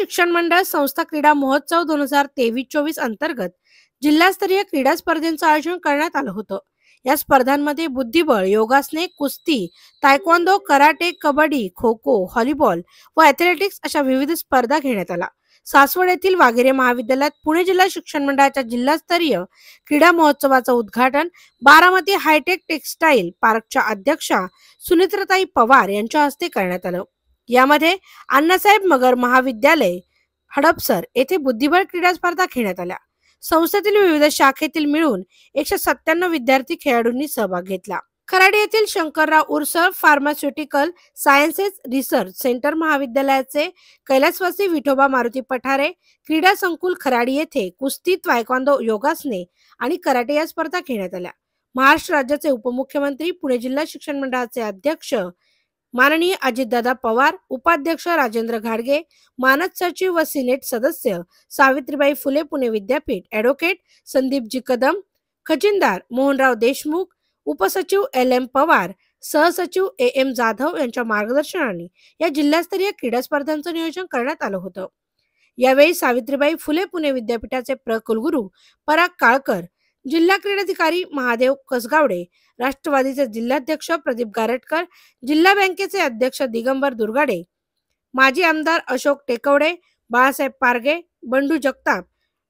शिक्षण मंडळ संस्था क्रीडा महोत्सव 2023-24 अंतर्गत जिल्हास्तरीय क्रीडा स्पर्धेचं आयोजन करण्यात आलं होतं। या स्पर्धांमध्ये बुद्धिबळ, योगासने, कुस्ती, taekwondo, karate, kabaddi, kho kho, volleyball व ॲथलेटिक्स अशा विविध स्पर्धा घेण्यात आल्या। सासवड येथील वाघेरे महाविद्यालयात पुणे जिल्हा शिक्षण मंडळाच्या जिल्हास्तरीय क्रीडा महोत्सवाचं उद्घाटन बारामती हायटेक टेक्सटाईल पार्कच्या अध्यक्षा सुनित्रताई पवार यांच्या हस्ते करण्यात आलं। यामध्ये अण्णासाहेब मगर महाविद्यालय हडपसर येथे बुद्धिबळ क्रीडा स्पर्धा घेण्यात आल्या। संस्थेतील विविध शाखेतील मिळून 197 विद्यार्थी खेळाडूंनी सहभाग घेतला। खराडी येथील Shankarrao Ursar pharmaceutical sciences research centre महाविद्यालयाचे कैलासवासी विठोबा मारुती पठारे क्रीडा संकुल खराडी येथे कुस्ती, तायक्वांदो, योगासने आणि कराटे या स्पर्धा घेण्यात आल्या। महाराष्ट्र राज्याचे उपमुख्यमंत्री, पुणे जिल्हा शिक्षण मंडळाचे अध्यक्ष माननीय अजितदादा पवार, उपाध्यक्ष राजेंद्र घाडगे, मानद सचिव व सिनेट सदस्य सावित्रीबाई फुले पुणे विद्यापीठ, ॲडव्होकेट संदीपजी कदम, खजिनदार मोहनराव देशमुख, उपसचिव LM पवार, सहसचिव AM जाधव यांच्या मार्गदर्शनाने या जिल्हास्तरीय क्रीडा स्पर्धांचं नियोजन करण्यात आलं होतं। यावेळी सावित्रीबाई फुले पुणे विद्यापीठाचे कुलगुरू पराग काळकर, जिल्हा क्रीडाधिकारी महादेव कसगावडे, राष्ट्रवादीचे जिल्हाध्यक्ष प्रदीप गारटकर, जिल्हा बँकेचे अध्यक्ष दिगंबर दुर्गाडे, माजी आमदार अशोक टेकवडे, बाळासाहेब पारगे, बंडू जगताप,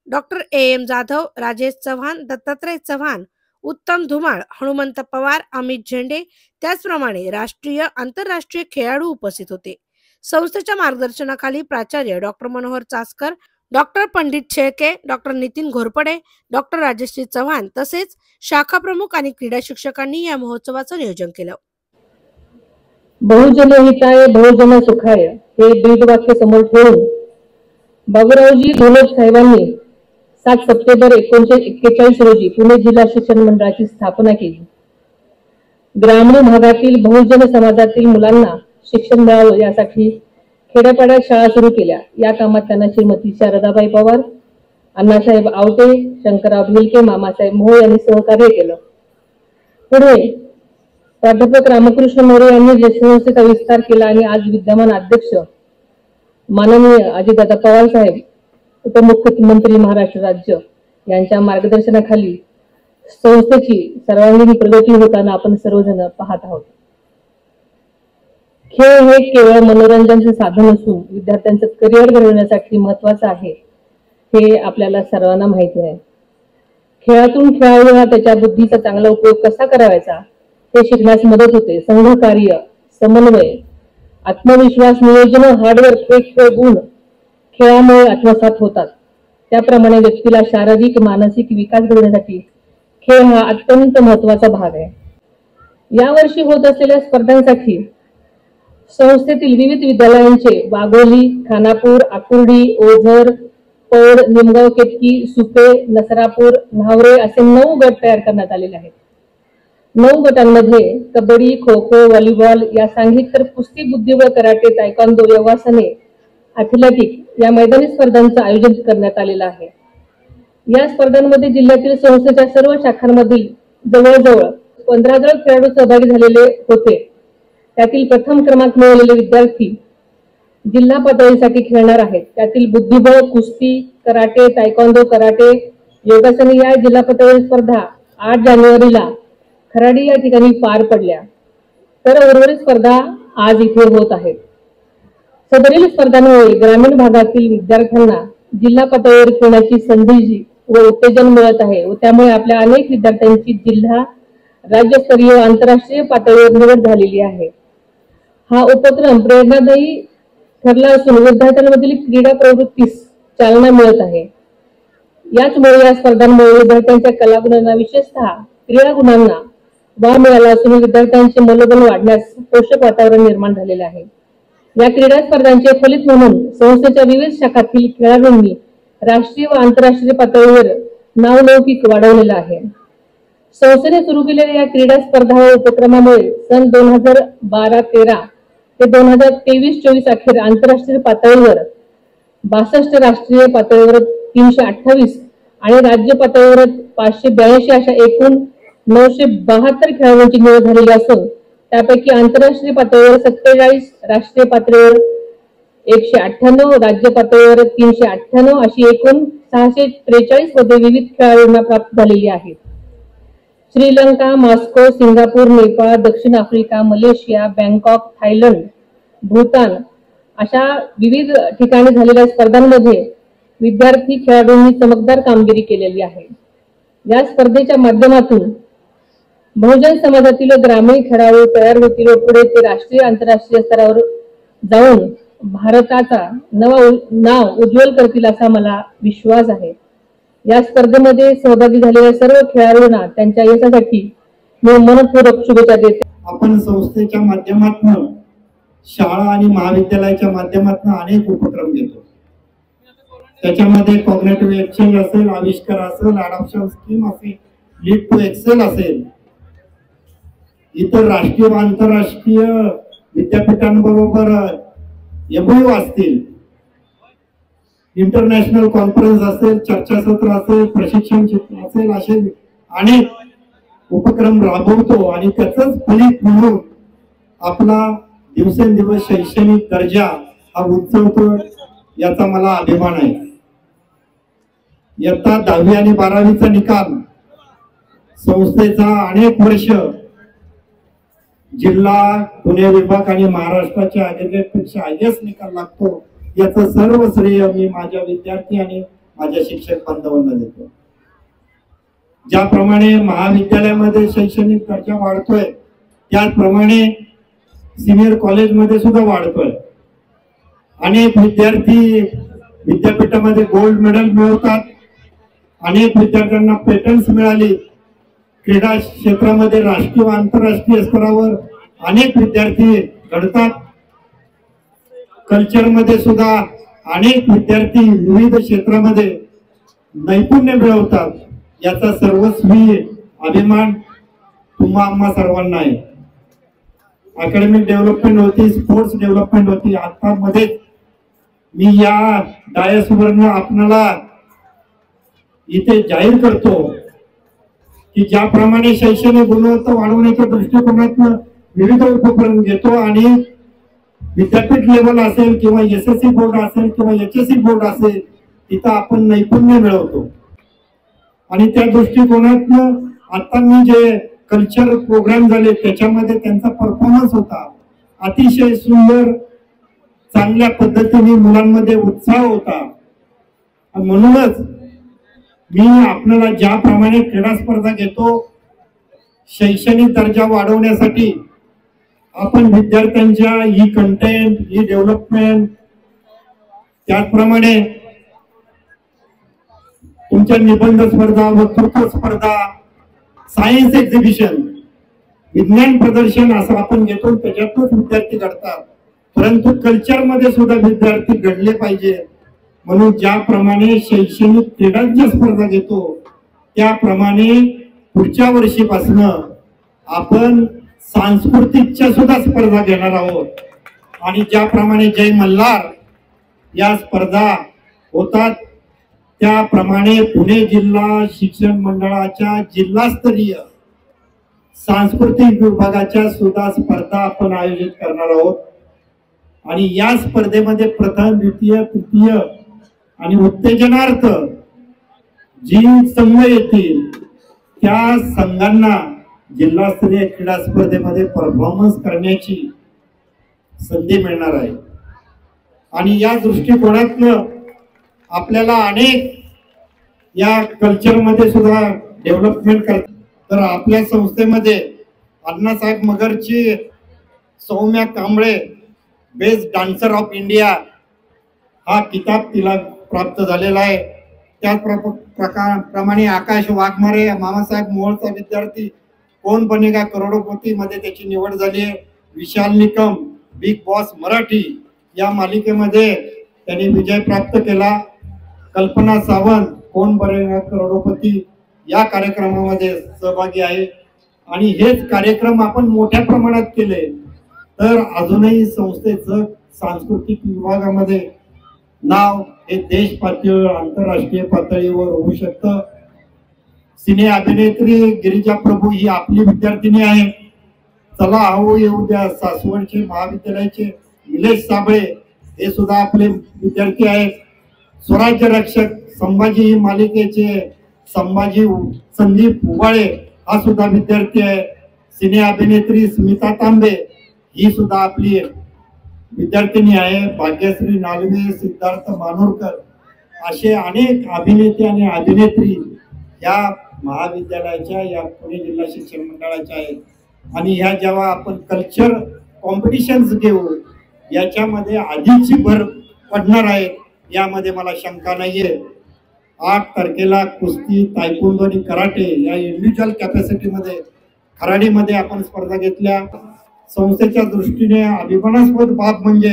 डॉक्टर AM जाधव, राजेश चव्हाण, दत्तात्रय चव्हाण, उत्तम धुमाळ, हनुमंत पवार, अमित झेंडे त्याचप्रमाणे राष्ट्रीय आंतरराष्ट्रीय खेळाडू उपस्थित होते। संस्थेच्या मार्गदर्शनाखाली प्राचार्य doctor Manohar Chaskar, doctor Pandit Shelke, doctor Nitin Ghorpade, doctor Rajshree Chavan तसेच शाखा प्रमुख आणि क्रीडा शिक्षकांनी या महोत्सवाचं नियोजन केलं। बहुजन हिताय बहुजन सुखाय हे ब्रीदवाक्य समोर ठेवून बाबूरावजी घोलप साहेबांनी 7 सप्टेंबर 1941 रोजी पुणे जिल्हा शिक्षण मंडळाची स्थापना केली। ग्रामीण भागातील बहुजन समाजातील मुलांना शिक्षण मिळावं यासाठी खेड्यापाड्यात शाळा सुरू केल्या। या कामात त्यांना श्रीमती शारदाबाई पवार, अण्णासाहेब आवटे, शंकरराव भिलके, मामासाहेब मोहोळ यांनी सहकार्य केलं। पुढे प्राध्यापक रामकृष्ण मोरे यांनी संस्थेचा विस्तार केला आणि आज विद्यमान अध्यक्ष माननीय अजितदादा पवार साहेब, उपमुख्यमंत्री महाराष्ट्र राज्य यांच्या मार्गदर्शनाखाली संस्थेची सर्वांगीण प्रगती होताना आपण सर्वजण पाहत आहोत। खेळ हे केवळ मनोरंजनाचे साधन नसून विद्यार्थ्यांचं करिअर घडवण्यासाठी महत्त्वाचं आहे हे आपल्याला सर्वांना माहिती आहे। खेळातून खेळाडू हा त्याच्या बुद्धीचा चांगला उपयोग कसा करायचा हे शिकण्यास मदत होते। संघकार्य, समन्वय, आत्मविश्वास, नियोजन, हार्डवर्क हे खेळ गुण खेळामुळे आत्मसात होतात। त्याप्रमाणे व्यक्तीला शारीरिक मानसिक विकास घडवण्यासाठी खेळ हा अत्यंत महत्त्वाचा भाग आहे। यावर्षी होत असलेल्या स्पर्धांसाठी संस्थेतील विविध विद्यालयांचे वाघोली, खानापूर, आकुर्डी, ओझर, पौड, निमगाव केतकी, सुपे, नसरापूर, न्हावरे असे 9 गट तयार करण्यात आलेले आहेत। 9 गटांमध्ये कबड्डी, खो खो, व्हॉलीबॉल यासांघिक तर कुस्ती, बुद्धिबळ, कराटे, तायक्वांदो, योगासने, ॲथलेटिक्स या मैदानी स्पर्धांचं आयोजन करण्यात आलेलं आहे। या स्पर्धांमध्ये जिल्ह्यातील संस्थेच्या सर्व शाखांमधील जवळजवळ 15,000 खेळाडू सहभागी झालेले होते। त्यातील प्रथम क्रमांक मिळवलेले विद्यार्थी जिल्हा पातळीसाठी खेळणार आहेत। त्यातील बुद्धिबळ, कुस्ती, कराटे, तायक्वांदो, कराटे, योगासने या जिल्हा पातळीवरील स्पर्धा 8 जानेवारीला खराडी या ठिकाणी पार पडल्या, तर उर्वरित स्पर्धा आज इथे होत आहेत। सदरील स्पर्धांमुळे ग्रामीण भागातील विद्यार्थ्यांना जिल्हा पातळीवर खेळण्याची संधी व उत्तेजन मिळत आहे व त्यामुळे आपल्या अनेक विद्यार्थ्यांची जिल्हा, राज्यस्तरीय व आंतरराष्ट्रीय पातळीवर निवड झालेली आहे। हा उपक्रम प्रेरणादायी ठरला असून विद्यार्थ्यांमधील क्रीडा प्रवृत्तीस चालना मिळत आहे। याचमुळे या स्पर्धांमुळे विद्यार्थ्यांच्या कलागुणांना विशेषतः क्रीडा गुणांना वाव मिळाला असून विद्यार्थ्यांचे मनोबल वाढण्यास पोषक वातावरण निर्माण झालेले आहे। या क्रीडा स्पर्धांचे फलित म्हणून संस्थेच्या विविध शाखातील खेळाडूंनी राष्ट्रीय व आंतरराष्ट्रीय पातळीवर नावलौकिक वाढवलेला आहे। संस्थेने सुरू केलेल्या या क्रीडा स्पर्धा व उपक्रमामुळे सन 2012-13 ते 2023-24 अखेर आंतरराष्ट्रीय पातळीवर 62, राष्ट्रीय पातळीवर 328 आणि राज्य पातळीवर 582 अशा एकूण 972 खेळाडूंची निवड झालेली असून त्यापैकी आंतरराष्ट्रीय पातळीवर 47, राष्ट्रीय पातळीवर 198, राज्य पातळीवर 398 अशी एकूण 643 पदे विविध खेळाडूंना प्राप्त झालेली आहेत. श्रीलंका, मॉस्को, सिंगापूर, नेपाळ, दक्षिण Africa, Malaysia, Bangkok, Thailand, Bhutan अशा विविध ठिकाणी झालेल्या स्पर्धांमध्ये विद्यार्थी खेळाडूंनी चमकदार कामगिरी केलेली आहे. या स्पर्धेच्या माध्यमातून बहुजन समाजातील ग्रामीण खेळाडू तयार होतील व पुढे ते राष्ट्रीय आंतरराष्ट्रीय स्तरावर जाऊन भारताचा नाव उज्ज्वल करतील असा मला विश्वास आहे. या स्पर्धेमध्ये सहभागी झालेल्या सर्व खेळाडूंना त्यांच्या यशासाठी मी मनपूर्वक शुभेच्छा देते. आपण संस्थेच्या माध्यमातून शाळा आणि महाविद्यालयाच्या माध्यमातून अनेक उपक्रम घेतो. त्याच्यामध्ये कॉग्निटिव्ह एक्सचेंज असेल, आविष्कार असेल, अडॉप्शन स्कीम असेल, लीड टू एक्सेल असेल, इतर राष्ट्रीय व आंतरराष्ट्रीय विद्यापीठांबरोबर MOU असतील, इंटरनॅशनल कॉन्फरन्स असेल, चर्चासत्र असेल, प्रशिक्षण असेल, असे अनेक उपक्रम राबवतो आणि त्याचंच फलित म्हणून आपला दिवसेंदिवस शैक्षणिक दर्जा हा उंचवतो, याचा मला अभिमान आहे. इयत्ता 10वी आणि 12वीचा निकाल संस्थेचा अनेक वर्ष जिल्हा, पुणे विभाग आणि महाराष्ट्राच्या ॲग्रिगेट पेक्षा हायएस्ट निकाल लागतो. याचं सर्व श्रेय मी माझ्या विद्यार्थी आणि माझ्या शिक्षक बांधवांना देतो. ज्याप्रमाणे महाविद्यालयामध्ये शैक्षणिक दर्जा वाढतोय, त्याचप्रमाणे सिनियर कॉलेजमध्ये सुद्धा वाढतोय. अनेक विद्यार्थी विद्यापीठामध्ये गोल्ड मेडल मिळवतात, अनेक विद्यार्थ्यांना पेटंट्स मिळाली. क्रीडा क्षेत्रामध्ये राष्ट्रीय व आंतरराष्ट्रीय स्तरावर अनेक विद्यार्थी घडतात. कल्चरमध्ये सुद्धा अनेक विद्यार्थी विविध क्षेत्रामध्ये नैपुण्य मिळवतात. याचा सर्वस्वी अभिमान तुम्हा आम्हा सर्वांना आहे. अकॅडमिक डेव्हलपमेंट होती, स्पोर्ट्स डेव्हलपमेंट होती. आता मध्ये मी या डायसवरनं आपणाला इथे जाहीर करतो की ज्याप्रमाणे शैक्षणिक गुणवत्ता वाढवण्याच्या दृष्टिकोनातून विविध उपक्रम घेतो आणि विद्यापीठ लेवल असेल किंवा SSC बोर्ड असेल किंवा HSC बोर्ड असेल, तिथं आपण नैपुण्य मिळवतो. आणि त्या दृष्टिकोनातून आता मी जे कल्चर प्रोग्राम झाले त्याच्यामध्ये त्यांचा परफॉर्मन्स होता, अतिशय सुंदर, चांगल्या पद्धतीने मुलांमध्ये उत्साह होता. म्हणूनच मी आपल्याला ज्याप्रमाणे क्रीडा स्पर्धा घेतो, शैक्षणिक दर्जा वाढवण्यासाठी आपण विद्यार्थ्यांच्या ही कंटेंट, ही डेव्हलपमेंट, त्याचप्रमाणे तुमच्या निबंध स्पर्धा, वक्तृत्व स्पर्धा, सायन्स एक्झिबिशन, विज्ञान प्रदर्शन असं आपण घेतो, त्याच्यातूनच विद्यार्थी घडतात. परंतु कल्चरमध्ये सुद्धा विद्यार्थी घडले पाहिजे. म्हणून ज्याप्रमाणे शैक्षणिक क्रीडांच्या स्पर्धा घेतो, त्याप्रमाणे पुढच्या वर्षीपासून आपण सांस्कृतिकच्या सुद्धा स्पर्धा घेणार आहोत. आणि ज्याप्रमाणे जय मल्हार या स्पर्धा होतात, त्याप्रमाणे पुणे जिल्हा शिक्षण मंडळाच्या जिल्हास्तरीय सांस्कृतिक विभागाच्या सुद्धा स्पर्धा आपण आयोजित करणार आहोत. आणि या स्पर्धेमध्ये प्रथम, द्वितीय, तृतीय आणि उत्तेजनार्थ जी संघ येतील त्या संघांना जिल्हास्तरीय क्रीडा स्पर्धेमध्ये परफॉर्मन्स करण्याची संधी मिळणार आहे. आणि या दृष्टिकोनातनं आपल्याला अनेक या कल्चरमध्ये सुद्धा डेव्हलपमेंट करतात. तर आपल्या संस्थेमध्ये अण्णासाहेब मगरची Saumya Kamble best dancer of India हा किताब तिला प्राप्त झालेला आहे. त्याचप्रमाणे आकाश वाघमारे, मामासाहेब मोहोळचा विद्यार्थी, कोण बनेगा करोडपती मध्ये त्याची निवड झाली आहे. विशाल निकम बिग बॉस मराठी या मालिकेमध्ये त्यांनी विजय प्राप्त केला. कल्पना सावंत कोण बनेगा करोडपती या कार्यक्रमामध्ये सहभागी आहे. आणि हेच कार्यक्रम आपण मोठ्या प्रमाणात केले तर अजूनही संस्थेचं सांस्कृतिक विभागामध्ये नाव हे देश पातळीवर, आंतरराष्ट्रीय पातळीवर होऊ शकतं. सिने अभिनेत्री गिरिजा प्रभू ही आपली विद्यार्थिनी आहे. चला आओ येऊ द्या सासवडचे महाविद्यालयाचे निलेश साबळे हे सुद्धा आपले विद्यार्थी आहेत. स्वराज्य रक्षक संभाजी मालिकेचे संदीप उबाळे हा सुद्धा विद्यार्थी आहे. सिने अभिनेत्री स्मिता तांबे ही सुद्धा आपली विद्यार्थिनी आहे. भाग्यश्री नालवे, सिद्धार्थ मानोरकर असे अनेक अभिनेते आणि अभिनेत्री या महाविद्यालयाच्या या पुणे जिल्हा शिक्षण मंडळाच्या आहेत. आणि ह्या जेव्हा आपण कल्चर कॉम्पिटिशन्स घेऊ याच्यामध्ये अधिकची भर पडणार आहे यामध्ये मला शंका नाहीये. 8 तारखेला कुस्ती, तायक्वांदो आणि कराटे या इंडिव्हिज्युअल कॅपॅसिटीमध्ये खराडीमध्ये आपण स्पर्धा घेतल्या. संस्थेच्या दृष्टीने अभिमानास्पद बाब म्हणजे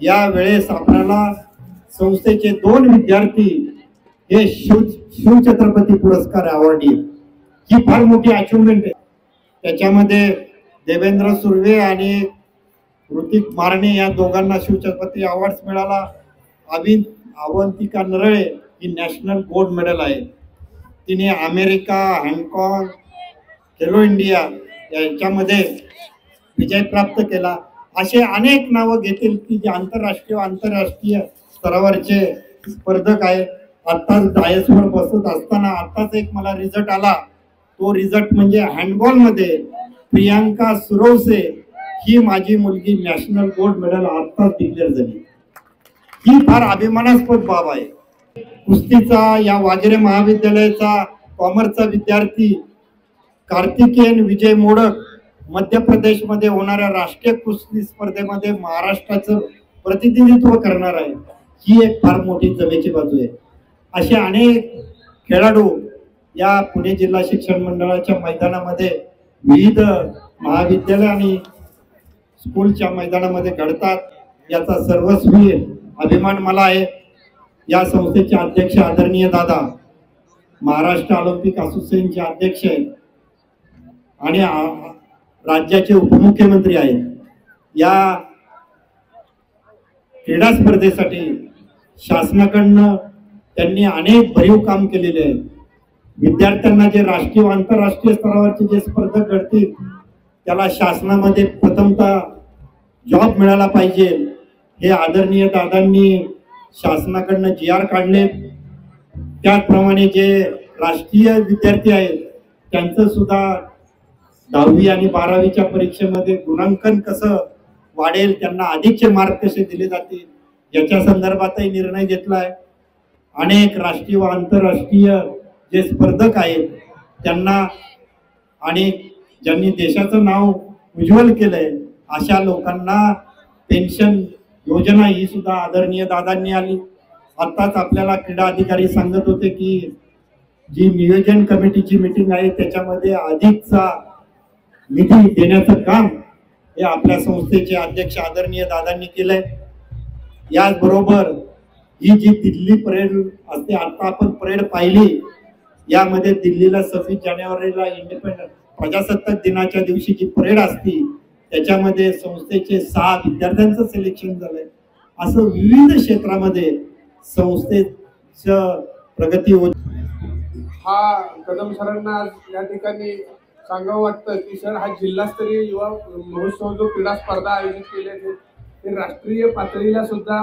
या वेळेस आपल्याला संस्थेचे 2 विद्यार्थी हे शिवछत्रपती पुरस्कार अवॉर्डी, ही फार मोठी अचिव्हमेंट आहे. त्याच्यामध्ये देवेंद्र सुर्वे आणि ऋतिक मारणे या दोघांना शिवछत्रपती अवॉर्ड्स मिळाला. अवंतिका नरळे ही नॅशनल गोल्ड मेडल आहे. तिने अमेरिका, हाँगकाँग, खेलो इंडिया याच्यामध्ये विजय प्राप्त केला. असे अनेक नावं घेतील की जे आंतरराष्ट्रीय स्तरावरचे स्पर्धक आहे. आत्ताच डायसवर बसत असताना आत्ताच एक मला रिझल्ट आला. तो रिझल्ट म्हणजे हँडबॉल मध्ये प्रियांका सुरवसे ही माझी मुलगी नॅशनल गोल्ड मेडल आत्ताच डिक्लेअर झाली. ही फार अभिमानास्पद बाब आहे. कुस्तीचा या वागेरे महाविद्यालयाचा कॉमर्सचा विद्यार्थी कार्तिकेयन विजय मोडक मध्य प्रदेश मध्ये होणाऱ्या राष्ट्रीय कुस्ती स्पर्धेमध्ये महाराष्ट्राचं प्रतिनिधित्व करणार आहे. ही एक फार मोठी जमेची बाजू आहे. असे अनेक खेळाडू या पुणे जिल्हा शिक्षण मंडळाच्या मैदानामध्ये विविध महाविद्यालय आणि स्कूलच्या मैदानामध्ये घडतात. याचा सर्वस्वी अभिमान मला आहे. या संस्थेचे अध्यक्ष आदरणीय दादा महाराष्ट्र ऑलिम्पिक असोसिएशनचे अध्यक्ष आहेत आणि राज्याचे उपमुख्यमंत्री आहेत. या क्रीडा स्पर्धेसाठी शासनाकडनं त्यांनी अनेक भरीव काम केलेले आहे. विद्यार्थ्यांना जे राष्ट्रीय व आंतरराष्ट्रीय स्तरावरचे जे स्पर्धक घडतील त्याला शासनामध्ये प्रथमतः जॉब मिळाला पाहिजे हे आदरणीय दादांनी शासनाकडनं GR काढले. त्याचप्रमाणे जे राष्ट्रीय विद्यार्थी आहेत त्यांचं सुद्धा 10वी आणि 12वीच्या परीक्षेमध्ये गुणांकन कसं वाढेल, त्यांना अधिकचे मार्क कसे दिले जातील याच्या संदर्भातही निर्णय घेतलाय. अनेक राष्ट्रीय व आंतरराष्ट्रीय जे स्पर्धक आहेत त्यांना आणि ज्यांनी देशाचं नाव उज्ज्वल केलंय अशा लोकांना पेन्शन योजना ही सुद्धा आदरणीय दादांनी आली. आताच आपल्याला क्रीडा अधिकारी सांगत होते की जी नियोजन कमिटीची मीटिंग आहे त्याच्यामध्ये अधिकचा निधी देण्याचं काम हे आपल्या संस्थेचे अध्यक्ष आदरणीय दादांनी केलंय. याचबरोबर ही जी दिल्ली परेड असते, आता आपण परेड पाहिली, यामध्ये दिल्लीला 26 जानेवारीला इंडिपेंडन्स प्रजासत्ताक दिनाच्या दिवशी जी परेड असती त्याच्यामध्ये संस्थेचे 6 विद्यार्थ्यांचं सिलेक्शन झालंय. असं विविध क्षेत्रामध्ये संस्थेचं प्रगती होत. हा कदम सरांना या ठिकाणी सांगावं वाटतं की सर हा जिल्हास्तरीय युवा महोत्सव जो क्रीडा स्पर्धा आयोजित केले ते राष्ट्रीय पातळीला सुद्धा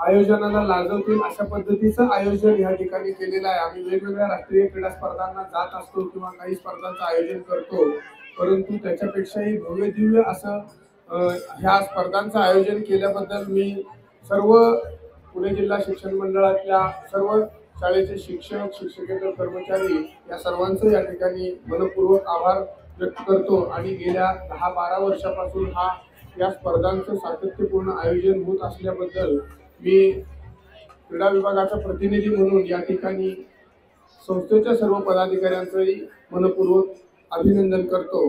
आयोजनाला लाजवतील अशा पद्धतीचं आयोजन या ठिकाणी केलेलं आहे. आम्ही वेगवेगळ्या राष्ट्रीय क्रीडा स्पर्धांना जात असतो किंवा काही स्पर्धांचं आयोजन करतो, परंतु त्याच्यापेक्षाही भव्य दिव्य असं ह्या स्पर्धांचं आयोजन केल्याबद्दल मी सर्व पुणे जिल्हा शिक्षण मंडळातल्या सर्व शाळेचे शिक्षक, शिक्षकेतर कर्मचारी या सर्वांचं या ठिकाणी मनपूर्वक आभार व्यक्त करतो. आणि गेल्या 10-12 वर्षापासून या स्पर्धांचं सातत्यपूर्ण आयोजन होत असल्याबद्दल मी क्रीडा विभागाचा प्रतिनिधी म्हणून या ठिकाणी संस्थेच्या सर्व पदाधिकाऱ्यांचंही मनपूर्वक अभिनंदन करतो.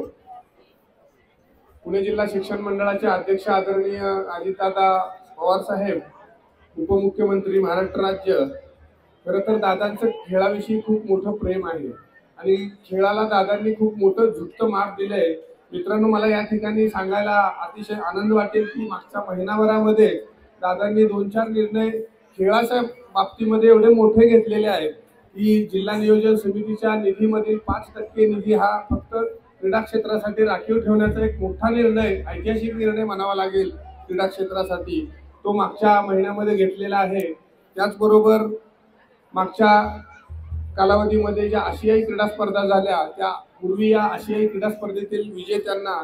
पुणे जिल्हा शिक्षण मंडळाचे अध्यक्ष आदरणीय अजितदादा पवार साहेब, उपमुख्यमंत्री महाराष्ट्र राज्य, खरं तर दादांचं खेळाविषयी खूप मोठं प्रेम आहे आणि खेळाला दादांनी खूप मोठं झुकतं माप दिलंय. मित्रांनो, मला या ठिकाणी सांगायला अतिशय आनंद वाटेल की मागच्या महिनाभरामध्ये दादांनी 2-4 निर्णय खेळाच्या बाबतीमध्ये एवढे मोठे घेतलेले आहेत की जिल्हा नियोजन समितीच्या निधीमधील 5% निधी हा फक्त क्रीडा क्षेत्रासाठी राखीव ठेवण्याचा एक मोठा निर्णय, ऐतिहासिक निर्णय म्हणावा लागेल क्रीडा क्षेत्रासाठी. तो मागच्या महिन्यामध्ये घेतलेला आहे। त्याचबरोबर मागच्या कालावधीमध्ये ज्या आशियाई क्रीडा स्पर्धा झाल्या त्या पूर्वी या आशियाई क्रीडा स्पर्धेतील विजेत्यांना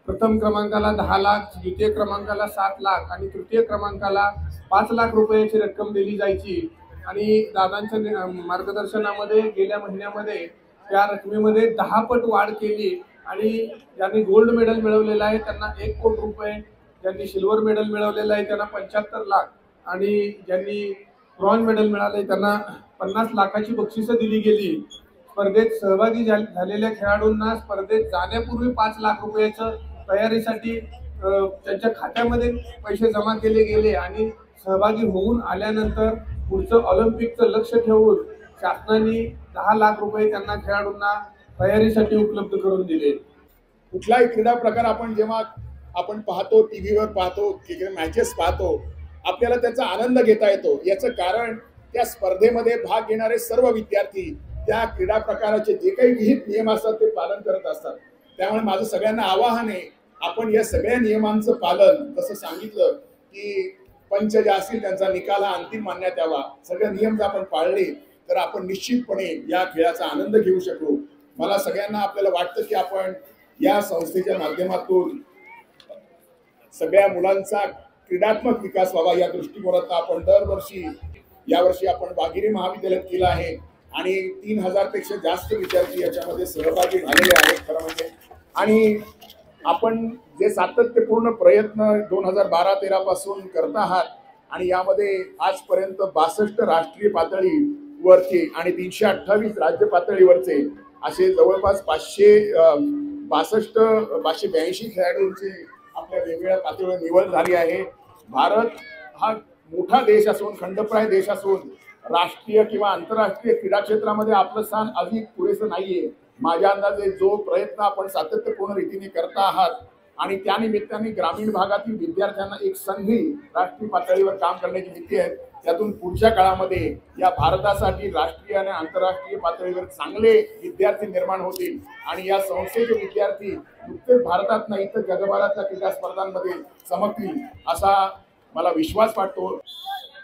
प्रथम क्रमांकाला 10 लाख, द्वितीय क्रमांकाला 7 लाख आणि तृतीय क्रमांकाला 5 लाख रुपयाची रक्कम दिली जायची। आणि दादांच्या मार्गदर्शनामध्ये गेल्या महिन्यामध्ये त्या रकमेमध्ये 10 पट वाढ केली आणि ज्यांनी गोल्ड मेडल मिळवलेलं आहे त्यांना 1 कोटी रुपये, ज्यांनी सिल्वर मेडल मिळवलेलं आहे त्यांना 75 लाख आणि ज्यांनी ब्रॉन्झ मेडल मिळाले त्यांना 50 लाखाची बक्षिसं दिली गेली। स्पर्धेत सहभागी झालेल्या खेळाडूंना स्पर्धेत जाण्यापूर्वी 5 लाख रुपयाचं तयारीसाठी त्यांच्या खात्यामध्ये पैसे जमा केले गेले आणि सहभागी होऊन आल्यानंतर पुढचं ऑलिम्पिकचं लक्ष ठेवून शासनाने 10 लाख रुपये त्यांना खेळाडूंना तयारीसाठी उपलब्ध करून दिले। कुठलाही क्रीडा प्रकार आपण जेव्हा आपण पाहतो, टीव्हीवर पाहतो, मॅचेस पाहतो, आपल्याला त्याचा आनंद घेता येतो। याचं कारण त्या स्पर्धेमध्ये भाग घेणारे सर्व विद्यार्थी त्या क्रीडा प्रकाराचे जे काही विहित नियम असतात ते पालन करत असतात। त्यामुळे माझं सगळ्यांना आवाहन आहे, आपण या सगळ्या नियमांचं पालन, जसं सांगितलं की पंच जे असतील त्यांचा निकाल हा अंतिम मानण्यात यावा, सगळे नियम जर आपण पाळले तर आपण निश्चितपणे या खेळाचा आनंद घेऊ शकू। मला सगळ्यांना आपल्याला वाटतं की आपण या संस्थेच्या माध्यमातून सगळ्या मुलांचा क्रीडात्मक विकास व्हावा या दृष्टिकोनातून आपण दरवर्षी, यावर्षी आपण वाघिरी महाविद्यालयात केलं आहे आणि 3000 पेक्षा जास्त विद्यार्थी याच्यामध्ये सहभागी झालेले आहेत खरं म्हणजे। आणि आपण जे सातत्यपूर्ण प्रयत्न 2012-13 पासून करत आहात आणि यामध्ये आजपर्यंत 62 राष्ट्रीय पातळीवरचे आणि 328 राज्य पातळीवरचे असे जवळपास 582 खेळाडूंची आपल्या वेगवेगळ्या पातळीवर निवड झाली आहे। भारत हा मोठा देश असून, खंडप्राय देश असून, राष्ट्रीय किंवा आंतरराष्ट्रीय क्रीडा क्षेत्रामध्ये आपलं स्थान अधिक पुरेसं नाहीये। माझ्या अंदाजे जो प्रयत्न आपण सातत्यपूर्ण रीतीने करता आहात आणि त्या निमित्ताने ग्रामीण भागातील विद्यार्थ्यांना एक संधी राष्ट्रीय पातळीवर काम करण्याची भीती आहे, त्यातून पुढच्या काळामध्ये या भारतासाठी राष्ट्रीय आणि आंतरराष्ट्रीय पातळीवर चांगले विद्यार्थी निर्माण होतील आणि या संस्थेचे विद्यार्थी नुकतेच भारतात नाही तर जगभरातल्या क्रीडा स्पर्धांमध्ये चमकतील असा मला विश्वास वाटतो।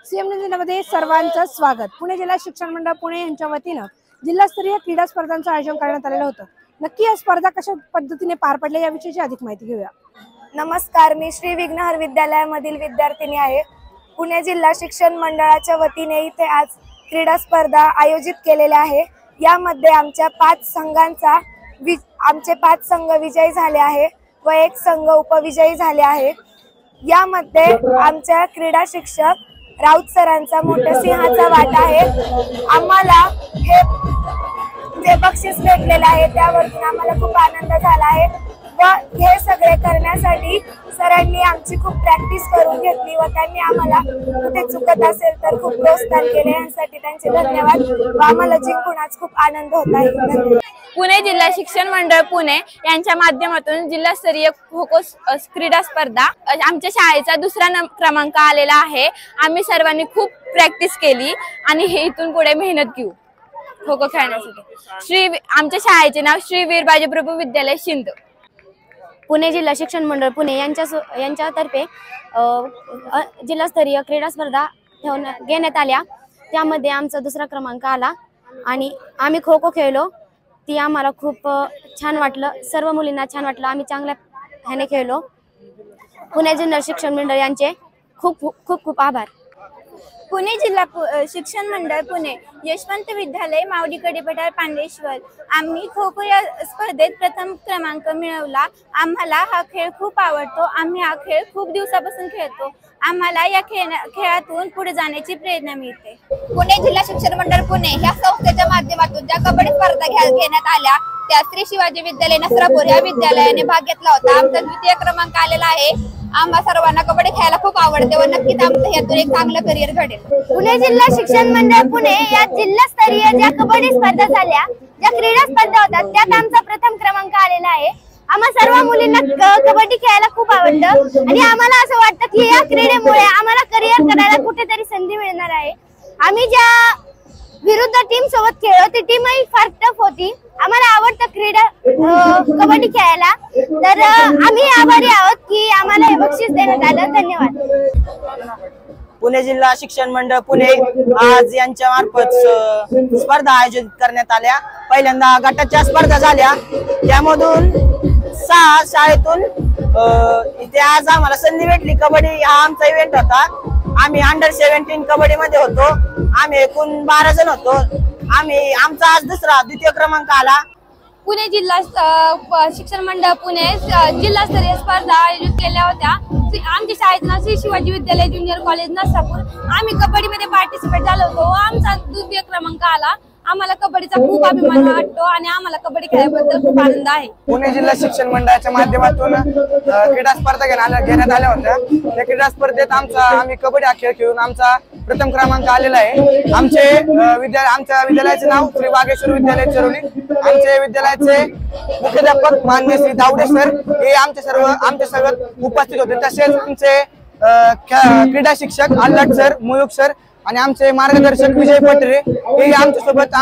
सीएम न्यूजमध्ये सर्वांचं स्वागत। पुणे जिल्हा शिक्षण मंडळ पुणे यांच्या वतीनं जिल्हास्तरीय क्रीडा स्पर्धांचं आयोजन करण्यात आलेलं होतं। नक्की या स्पर्धा कशा पद्धतीने पार पडल्या याविषयीची अधिक माहिती घेऊया। नमस्कार, मी श्री विघ्नहर विद्यालयामधील विद्यार्थिनी आहे। पुणे जिल्हा शिक्षण मंडळाच्या वतीने इथे आज क्रीडा स्पर्धा आयोजित केलेल्या आहे। यामध्ये आमचे 5 संघ विजयी झाले आहे व 1 संघ उपविजयी झाले आहे। यामध्ये आमच्या क्रीडा शिक्षक राऊत सरांचा मोठा सिंहाचा वाटा आहे। आम्हाला हे जे बक्षीस भेटलेलं आहे त्यावरून आम्हाला खूप आनंद झाला आहे व हे सगळे करण्यासाठी सरांनी आमची खूप प्रॅक्टिस करून घेतली व त्यांनी आम्हाला कुठे चुकत असेल तर खूप प्रोत्साहन केले, यासाठी त्यांचे धन्यवाद व आम्हाला जिंकून आज खूप आनंद होत आहे। धन्यवाद। पुणे जिल्हा शिक्षण मंडळ पुणे यांच्या माध्यमातून जिल्हास्तरीय खो खो क्रीडा स्पर्धा आमच्या शाळेचा 2रा क्रमांक आलेला आहे। आम्ही सर्वांनी खूप प्रॅक्टिस केली आणि हे इथून पुढे मेहनत घेऊ खो खो खेळण्यासाठी। आमच्या शाळेचे नाव श्री वीर बाजीप्रभू विद्यालय शिंद। पुणे जिल्हा शिक्षण मंडळ पुणे यांच्यातर्फे जिल्हास्तरीय क्रीडा स्पर्धा घेण्यात आल्या। त्यामध्ये आमचा 2रा क्रमांक आला आणि आम्ही खो खो खेळलो। ती आम्हाला खूप छान वाटलं, सर्व मुलींना छान वाटलं, आम्ही चांगल्या ह्याने खेळलो। पुणे जिल्हा शिक्षण मंडळ यांचे खूप खूप खूप आभार। पुणे जिल्हा शिक्षण मंडळ पुणे यशवंत विद्यालय मावडी कडेपठार पांडेश्वर आम्ही खो खो या स्पर्धेत प्रथम क्रमांक मिळवला। आम्हाला हा खेळ खूप आवडतो, आम्ही हा खेळ खूप दिवसापासून खेळतो। आम्हाला या खेळातून पुढे जाण्याची प्रेरणा मिळते। पुणे जिल्हा शिक्षण मंडळ पुणे या संस्थेच्या माध्यमातून ज्या कबड्डी स्पर्धा घेण्यात आल्या त्या श्री शिवाजी विद्यालय नसरापूर या विद्यालयाने भाग घेतला होता। आमचा 2य क्रमांक आलेला आहे। आम्हा सर्वांना कबड्डी खेळायला खूप आवडते व नक्कीच आमचं यातून एक चांगलं करिअर घडेल। पुणे जिल्हा शिक्षण मंडळ पुणे या जिल्हास्तरीय ज्या कबड्डी स्पर्धा झाल्या, ज्या क्रीडा स्पर्धा होत्या, त्यात आमचा प्रथम क्रमांक आलेला आहे। आम्हा सर्व मुलींना कबड्डी खेळायला खूप आवडतं आणि आम्हाला असं वाटतं की या क्रीडेमुळे आम्हाला करिअर करायला कुठेतरी संधी मिळणार आहे। आम्ही ज्या विरुद्ध टीम सोबत खेळलो ती टीमही फार टफ होती। आम्हाला आवडतं क्रीडा कबड्डी खेळायला, तर तर आम्ही आभारी आहोत की आम्हाला हे बक्षीस देण्यात आलं. धन्यवाद. पुणे जिल्हा शिक्षण मंडळ पुणे आज यांच्या मार्फत स्पर्धा आयोजित करण्यात आल्या. पहिल्यांदा गटाच्या स्पर्धा झाल्या, त्यामधून 6 शाळेतून इथे आज आम्हाला संधी भेटली. कबड्डी हा आमचा इव्हेंट होता. आम्ही अंडर-17 कबड्डी मध्ये होतो. आम्ही एकूण 12 जण होतो. आमचा आज द्वितीय क्रमांक आला. पुणे जिल्हा शिक्षण मंडळ पुणे जिल्हास्तरीय स्पर्धा आयोजित केल्या होत्या. आमच्या शाळेचं नाव श्री शिवाजी विद्यालय ज्युनियर कॉलेज नसापूर. आम्ही कबड्डीमध्ये पार्टिसिपेट झालो होतो. आमचा द्वितीय क्रमांक आला. आम्हाला कबड्डीचा खूप अभिमान वाटतो आणि आम्हाला कबड्डी खेळल्याबद्दल खूप आनंद आहे. पुणे जिल्हा शिक्षण मंडळाच्या माध्यमातून क्रीडा स्पर्धा घेण्यात आल्या होत्या. त्या क्रीडा स्पर्धेत आम्ही कबड्डी हा खेळ खेळून आमचा प्रथम क्रमांक आलेला आहे. आमच्या विद्यालयाचे नाव श्री वागेश्वर विद्यालय चरोली. आमचे विद्यालयाचे मुख्याध्यापक माननीय श्री दावडे सर हे आमच्या सर्व उपस्थित होते. तसेच आमचे क्रीडा शिक्षक अल्लाट सर, मुयुक सर आणि आमचे मार्गदर्शक विजय पटरे हे आमच्यासोबत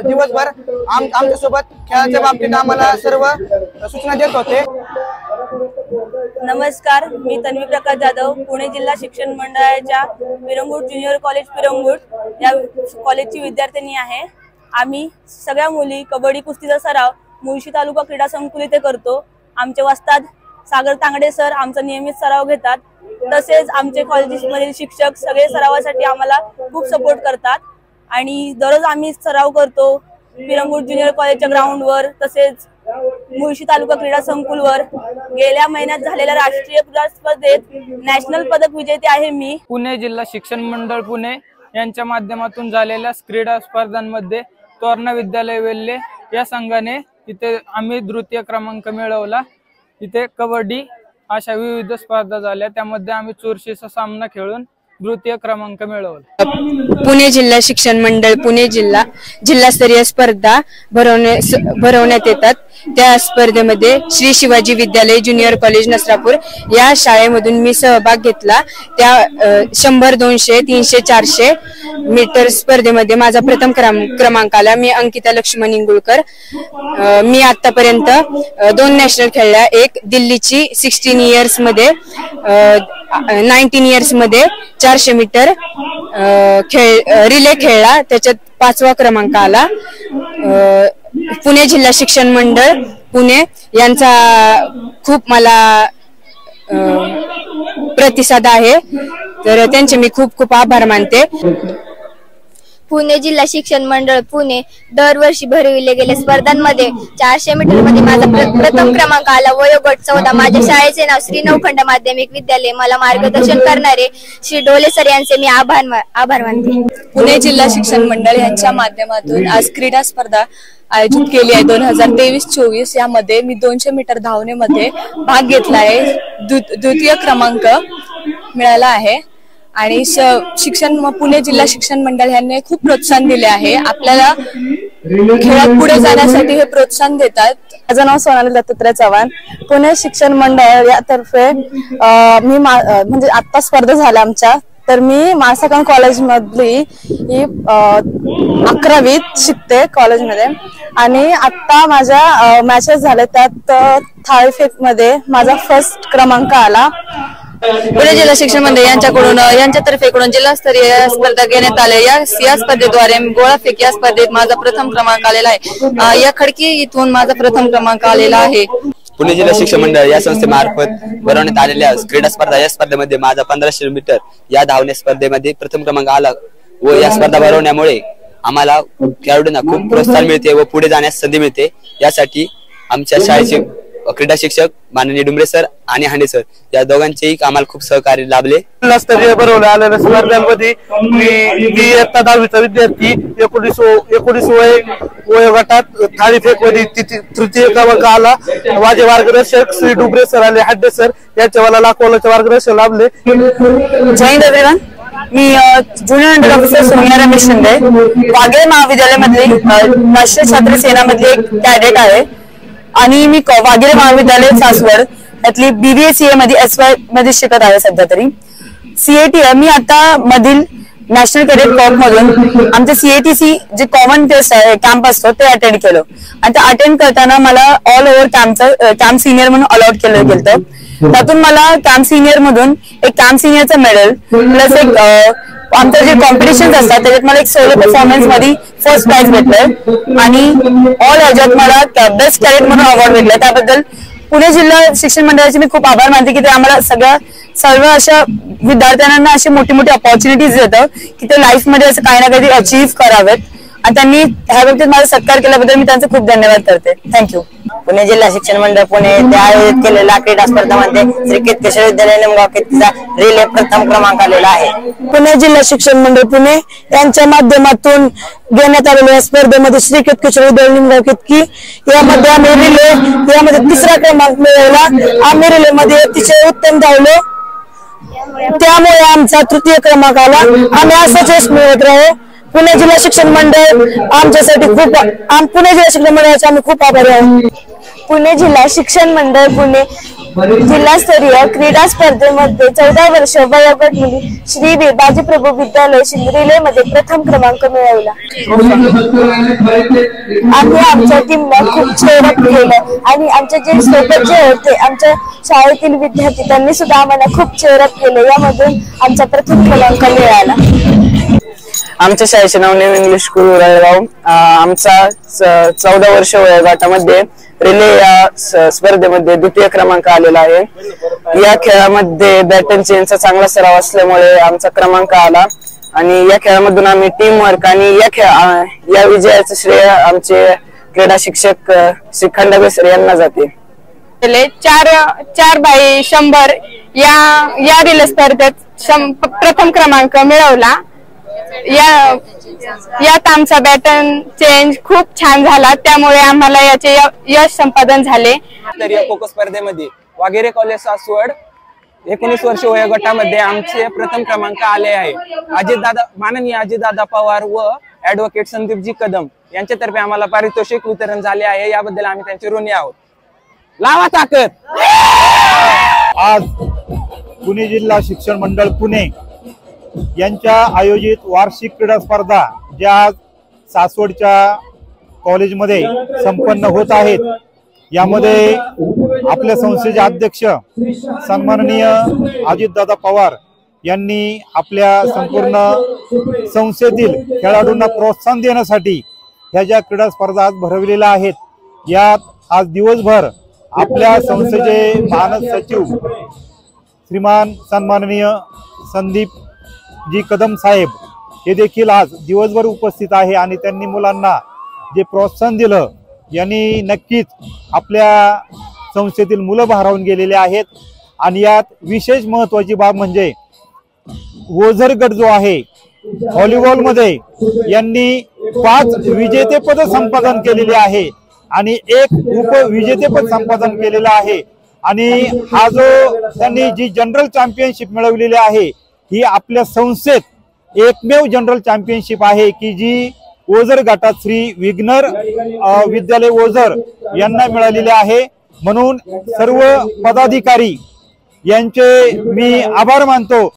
दिवसभर आमच्यासोबत खेळाच्या बाबतीत आम्हाला सर्व सूचना देत होते. नमस्कार, मी तन्वी प्रकाश जाधव, पुणे जिल्हा शिक्षण मंडळाच्या पिरंगुट ज्युनियर कॉलेज पिरंगुट या कॉलेजची विद्यार्थिनी आहे. आम्ही सगळ्या मुली कबड्डी कुस्तीचा सराव मुळशी तालुका क्रीडा संकुल इथे करतो. आमचे वस्ताद सागर तांगडे सर आमचा नियमित सराव घेतात. तसेच आमचे कॉलेजमधील शिक्षक सगळे सरावासाठी आम्हाला खूप सपोर्ट करतात आणि दररोज आम्ही सराव करतो पिरंगुट ज्युनियर कॉलेजच्या ग्राउंडवर, तसेच मुळशी तालुका क्रीडा संकुलवर. गेल्या महिन्यात झालेल्या राष्ट्रीय क्रीडा स्पर्धेत नॅशनल पदक विजेते आहे मी. पुणे जिल्हा शिक्षण मंडळ पुणे यांच्या माध्यमातून झालेल्या क्रीडा स्पर्धांमध्ये तोरणा विद्यालय वेल्हे या संघाने इथे आम्ही द्वितीय क्रमांक मिळवला. इथे कबड्डी अशा विविध स्पर्धा झाल्या, त्यामध्ये आम्ही चुरशीचा सामना खेळून द्वितीय क्रमांक मिळवला. पुणे जिल्हा शिक्षण मंडळ पुणे जिल्हास्तरीय स्पर्धा भरवण्यात येतात. त्या स्पर्धेमध्ये श्री शिवाजी विद्यालय ज्युनियर कॉलेज नसरापूर या शाळेमधून मी सहभाग घेतला. त्या 100, 200, 300, 400 मीटर स्पर्धेमध्ये माझा प्रथम क्रमांक आला. मी अंकिता लक्ष्मण इंगुळकर. मी आतापर्यंत 2 नॅशनल खेळल्या. एक दिल्लीची 16 इयर्स मध्ये, 19 इयर्स मध्ये 400 मीटर रिले खेळला. त्याच्यात 5वा क्रमांक आला. पुणे जिल्हा शिक्षण मंडळ पुणे यांचा खूप मला प्रतिसाद आहे, तर त्यांचे मी खूप खूप आभार मानते. पुणे जिल्हा शिक्षण मंडळ पुणे दरवर्षी भरविले गेल्या स्पर्धांमध्ये 400 मीटर मध्ये माझा प्रथम क्रमांक आला. वयोगट 14. माझ्या शाळेचे नाव श्री नवखंड माध्यमिक विद्यालय. मला मार्गदर्शन करणारे श्री डोले सर यांचे मी आभार मानते. पुणे जिल्हा शिक्षण मंडळ यांच्या माध्यमातून आज क्रीडा स्पर्धा आयोजित केली आहे 2023-24. यामध्ये मी 200 मीटर धावण्यामध्ये भाग घेतला आहे. द्वितीय क्रमांक मिळाला आहे आणि पुणे जिल्हा शिक्षण मंडळ यांनी खूप प्रोत्साहन दिले आहे. आपल्याला खेळात पुढे जाण्यासाठी हे प्रोत्साहन देतात. माझं नाव सोनाली दत्तात्रय चव्हाण. पुणे शिक्षण मंडळ यातर्फे मी म्हणजे आता स्पर्धा झाल्या आमच्या, तर मी माळसाकण कॉलेज मधली 11वीत शिकते कॉलेजमध्ये आणि आता माझ्या मॅचेस झाले त्यात थाळीफेक मध्ये माझा फर्स्ट क्रमांक आला. पुणे जिल्हा शिक्षण मंडळ यांच्यातर्फे जिल्हास्तरीय स्पर्धा घेण्यात आल्या. या स्पर्धेद्वारे गोळाफेक या स्पर्धेत माझा प्रथम क्रमांक आलेला आहे. या खडकी इथून माझा प्रथम क्रमांक आलेला आहे. पुणे जिल्हा शिक्षण मंडळ या संस्थेमार्फत भरवण्यात आलेल्या क्रीडा स्पर्धा या स्पर्धेमध्ये माझा 1500 मीटर या धावणे स्पर्धेमध्ये प्रथम क्रमांक आला व या स्पर्धा भरवण्यामुळे आम्हाला खेळाडूंना खूप प्रोत्साहन मिळते व पुढे जाण्यास संधी मिळते. यासाठी आमच्या शाळेचे क्रीडा शिक्षक माननीय डुंबरे सर आणि हांडे सर या दोघांचेही आम्हाला खूप सहकार्य लाभले. जिल्हास्तरीय भरवल्या आलेल्या स्पर्धांमध्ये मी इयत्ता 10वीचा विद्यार्थी 19 वयोगटात थाळीफेक मध्ये तृतीय क्रमांक आला. माझे मार्गदर्शक श्री डुंबरे सर आणि हांडे सर यांच्या मला लाखोचे मार्गदर्शन लाभले. जय एव्हरीवन. मी junior under officer Sonia Ramesh Shinde Waghere महाविद्यालय मधली राष्ट्रीय छात्र सेना मधली एक कॅडेट आहे आणि मी वाघेरे महाविद्यालय सासवड यातली BBA CA मध्ये SY मध्ये शिकत आहे. सध्या तरी CAT मी आता मधील नॅशनल कॅडेट कॉर्प मधून आमचं CATC जे कॉमन कॅम्प असतो ते अटेंड केलं आणि ते अटेंड करताना मला ऑल ओव्हर कॅम्प सिनियर म्हणून अलॉट केलं गेलं. त्यातून मला कॅम्प सिनियर मधून एक कॅम्प सिनियरचं मेडल प्लस एक आमचं जे कॉम्पिटिशन असतात त्याच्यात मला एक सोलो परफॉर्मन्स मध्ये फर्स्ट प्राइज भेटलंय आणि ऑल ह्याच्यात मला बेस्ट कॅडेट म्हणून अवॉर्ड भेटलाय. त्याबद्दल पुणे जिल्हा शिक्षण मंडळाचे मी खूप आभार मानते की ते आम्हाला सर्व अशा विद्यार्थ्यांना अशी मोठी मोठी अपॉर्च्युनिटीज देतं की ते लाईफ मध्ये असं काही ना काही अचीव्ह करावेत आणि त्यांनी ह्या बाबतीत माझा सत्कार केल्याबद्दल मी त्यांचा खूप धन्यवाद करते. थँक्यू. पुणे जिल्हा शिक्षण मंडळ पुणे त्या आयोजित केलेल्या क्रीडा स्पर्धांमध्ये श्री केतकेश्वर विद्यालय निमगाव केतकीचा रिले प्रथम क्रमांक आलेला आहे. पुणे जिल्हा शिक्षण मंडळ पुणे यांच्या माध्यमातून घेण्यात आलेल्या स्पर्धेमध्ये श्री केतकेश्वर विद्यालय निमगाव केतकी यामध्ये आम्ही रिले यामध्ये 3रा क्रमांक मिळवला. आम्ही रिले मध्ये अतिशय उत्तम धावलो त्यामुळे आमचा 3य क्रमांक आला. आम्ही असंच यश मिळवत राहू. पुणे जिल्हा शिक्षण मंडळ आमच्यासाठी पुणे जिल्हा शिक्षण मंडळाचे आम्ही खूप आभारी आहोत. पुणे जिल्हा शिक्षण मंडळ पुणे जिल्हास्तरीय क्रीडा स्पर्धेमध्ये 14 वर्ष वयोगट मुली श्री बाजीप्रभू विद्यालय रिले मध्ये प्रथम क्रमांक मिळवला. आम्ही आमच्या टीमला खूप चेअरअप केलं आणि आमचे जे सोबतचे होते आमच्या शाळेतील विद्यार्थी त्यांनी सुद्धा आम्हाला खूप चेअरअप केलं. यामधून आमचा प्रथम क्रमांक मिळाला. आमच्या शाळेचे नाव न्यू इंग्लिश स्कूल उरळगाव. आमचा 14 वर्ष वयोगटामध्ये रिले या स्पर्धेमध्ये 2य क्रमांक आलेला आहे. या खेळामध्ये बॅट अँड चेनचा चांगला सराव असल्यामुळे आमचा क्रमांक आला आणि या खेळामधून आम्ही टीम वर्क आणि या विजयाचं श्रेय आमचे क्रीडा शिक्षक श्री खंडागळे सर यांना जाते. 4x100 या रिले स्पर्धेत प्रथम क्रमांक मिळवला. यात आमचा बॅटन चेंज खूप छान झाला त्यामुळे आम्हाला याचे यश संपादन झाले. खो खो स्पर्धेमध्ये वाघेरे कॉलेज सासवड 19 वर्ष वयोगटामध्ये आमचे प्रथम क्रमांक आले आहे. माननीय अजितदादा पवार व ऍडव्होकेट संदीपजी कदम यांच्यातर्फे आम्हाला पारितोषिक वितरण झाले आहे. याबद्दल आम्ही त्यांचे ऋणी आहोत. लावा ताकद. आज पुणे जिल्हा शिक्षण मंडळ पुणे यांच्या आयोजित वार्षिक क्रीडा स्पर्धा ज्या आज सासवडच्या कॉलेजमध्ये संपन्न होत आहेत. यामध्ये आपल्या संस्थेचे अध्यक्ष सन्माननीय अजितदादा पवार यांनी आपल्या संपूर्ण संस्थेतील खेळाडूंना प्रोत्साहन देण्यासाठी ह्या ज्या क्रीडा स्पर्धा आज भरवलेल्या आहेत. यात आज दिवसभर आपल्या संस्थेचे मानद सचिव श्रीमान सन्माननीय संदीप जी कदम साहेब हे देखील आज दिवसभर उपस्थित आहे आणि त्यांनी मुलांना जे प्रोत्साहन दिलं यांनी नक्कीच आपल्या संस्थेतील मुलं भारावून गेलेले आहेत. आणि यात विशेष महत्त्वाची बाब म्हणजे ओझर गट जो आहे व्हॉलीबॉलमध्ये यांनी 5 विजेतेपद संपादन केलेले आहे आणि 1 उपविजेतेपद संपादन केलेलं आहे. आणि हा जो त्यांनी जी जनरल चॅम्पियनशिप मिळवलेली आहे ही आपल्या संस्थेत एकमेव जनरल चॅम्पियनशिप आहे की जी ओझर गटात श्री विघ्नर विद्यालय ओझर यांना मिळालेले आहे. म्हणून सर्व पदाधिकारी यांचे मी आभार मानतो.